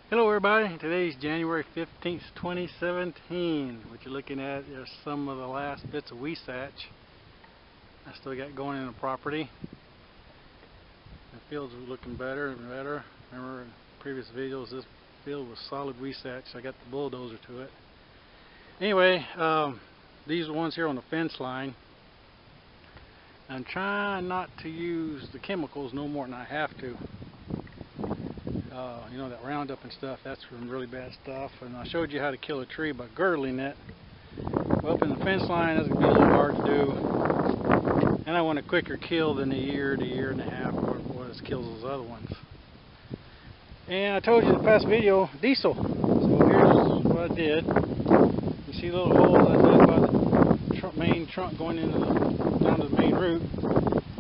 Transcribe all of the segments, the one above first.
Hello everybody, today's January 15th, 2017. What you're looking at is some of the last bits of weesatch I still got going in the property. The fields are looking better and better. Remember in previous videos this field was solid weesatch. I got the bulldozer to it. Anyway, these are the ones here on the fence line. I'm trying not to use the chemicals no more than I have to. You know, that Roundup and stuff, that's some really bad stuff. And I showed you how to kill a tree by girdling it. Well, up in the fence line, that's going to be a little hard to do. And I want a quicker kill than a year to year and a half or what it kills those other ones. And I told you in the past video, diesel. So here's what I did. You see the little hole I did by the main trunk going into down to the main root.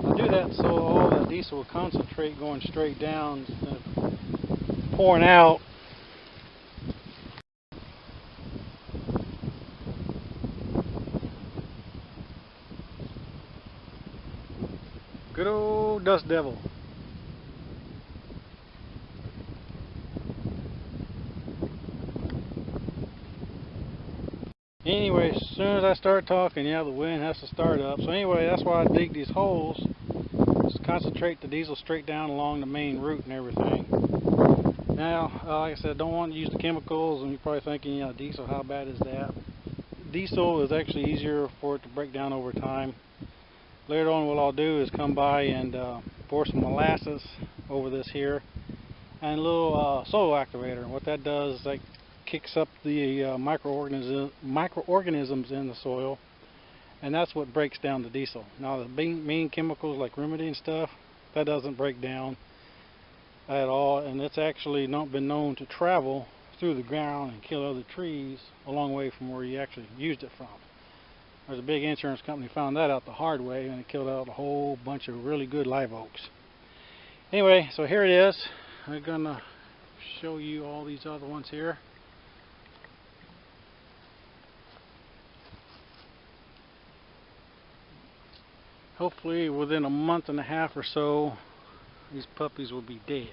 I'll do that so all that diesel will concentrate going straight down instead of pouring out. Good old dust devil. Anyway, as soon as I start talking, yeah, the wind has to start up. So anyway, that's why I dig these holes. Just concentrate the diesel straight down along the main root and everything. Now, like I said, I don't want to use the chemicals, and you're probably thinking, you know, diesel, how bad is that? Diesel is actually easier for it to break down over time. Later on, what I'll do is come by and pour some molasses over this here, and a little soil activator. And what that does is that kicks up the microorganisms in the soil, and that's what breaks down the diesel. Now, the main chemicals like remedy and stuff, that doesn't break down at all, and it's actually not been known to travel through the ground and kill other trees a long way from where you actually used it from. There's a big insurance company found that out the hard way, and it killed out a whole bunch of really good live oaks. Anyway, so here it is. I'm gonna show you all these other ones here. Hopefully within a month and a half or so, these puppies will be dead.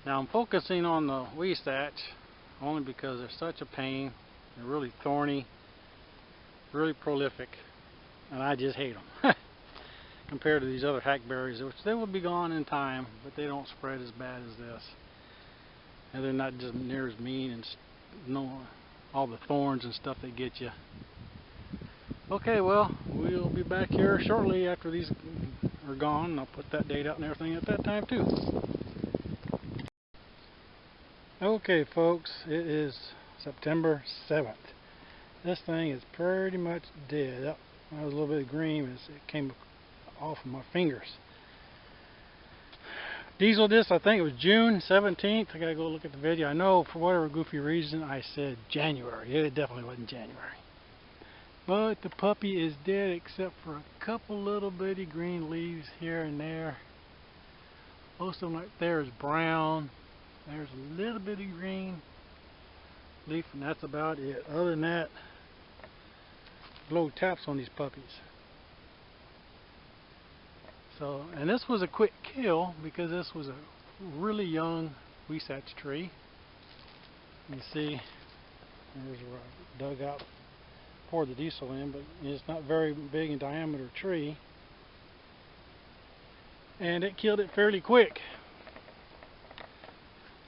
Now I'm focusing on the weesatch only because they're such a pain. They're really thorny, really prolific, and I just hate them compared to these other hackberries, which they will be gone in time, but they don't spread as bad as this, and they're not just near as mean and all the thorns and stuff they get you. Okay, well, we'll be back here shortly after these are gone, and I'll put that date out and everything at that time too. Okay folks, it is September 7th. This thing is pretty much dead. That was a little bit of green as it came off of my fingers. Diesel this, I think it was June 17th. I gotta go look at the video. I know for whatever goofy reason I said January. It definitely wasn't January. But the puppy is dead except for a couple little bitty green leaves here and there. Most of them right there is brown. There's a little bitty green leaf, and that's about it. Other than that, blow taps on these puppies. So, and this was a quick kill because this was a really young weesatch tree. You can see there's where I dug out, poured the diesel in, but it's not very big in diameter tree, and it killed it fairly quick.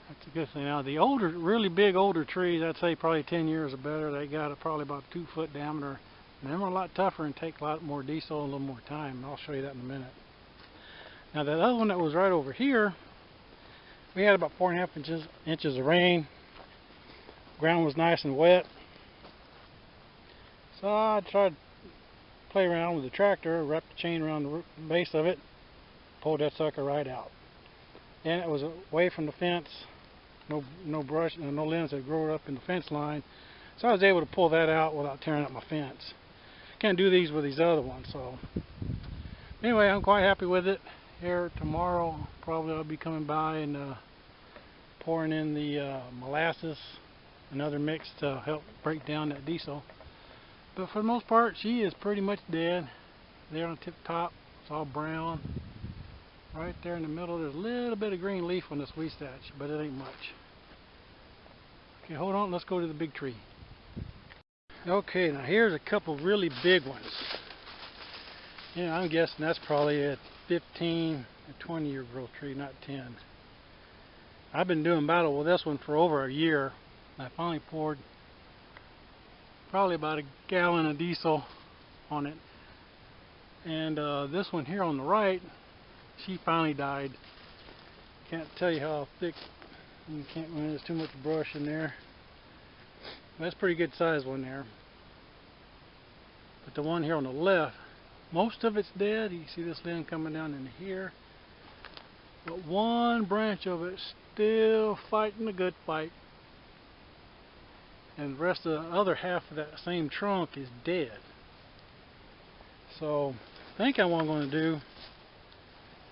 That's a good thing. Now the older, really big older trees, I'd say probably 10 years or better, they got probably about 2 foot diameter. And them are a lot tougher and take a lot more diesel and a little more time. I'll show you that in a minute. Now that other one that was right over here, we had about 4.5 inches of rain. Ground was nice and wet. So I tried to play around with the tractor, wrapped the chain around the base of it, pulled that sucker right out. And it was away from the fence. No brush and no limbs that grew up in the fence line, so I was able to pull that out without tearing up my fence. Can't do these with these other ones. So anyway, I'm quite happy with it. Here tomorrow probably I'll be coming by and pouring in the molasses, another mix to help break down that diesel. But for the most part, she is pretty much dead. There on the tip top, it's all brown. Right there in the middle, there's a little bit of green leaf on this weesatch, but it ain't much. Okay, hold on, let's go to the big tree. Okay, now here's a couple really big ones. Yeah, I'm guessing that's probably a 15 or 20 year growth tree, not 10. I've been doing battle with this one for over a year. I finally poured probably about a gallon of diesel on it. And this one here on the right, she finally died. Can't tell you how thick, you can't, when there's too much brush in there. That's a pretty good size one there. But the one here on the left, most of it's dead. You can see this limb coming down in here. But one branch of it's still fighting a good fight. And the rest of the other half of that same trunk is dead. So I think what I'm going to do,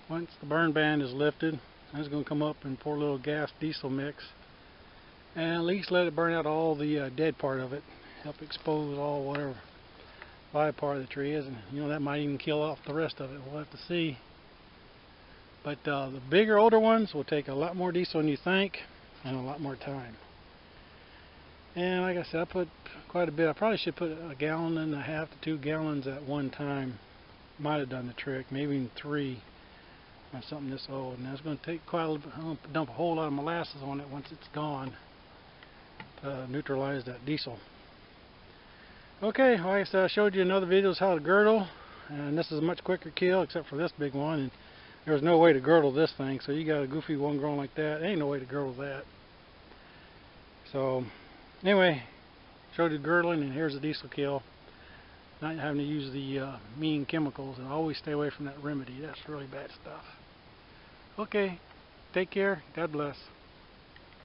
once the burn ban is lifted, I'm just going to come up and pour a little gas diesel mix and at least let it burn out all the dead part of it, help expose all whatever live part of the tree is, and you know, that might even kill off the rest of it. We'll have to see. But the bigger, older ones will take a lot more diesel than you think and a lot more time. And like I said, I put quite a bit. I probably should put 1.5 gallons to 2 gallons at one time. Might have done the trick, maybe even 3 on something this old. And that's going to take quite a little bit. I'm going to dump a whole lot of molasses on it once it's gone to neutralize that diesel. Okay, like I said, I showed you in other videos how to girdle, and this is a much quicker kill except for this big one. And there's no way to girdle this thing, so you got a goofy one growing like that. Ain't no way to girdle that. So anyway, showed you girdling, and here's the diesel kill. Not having to use the mean chemicals, and always stay away from that remedy. That's really bad stuff. Okay, take care. God bless.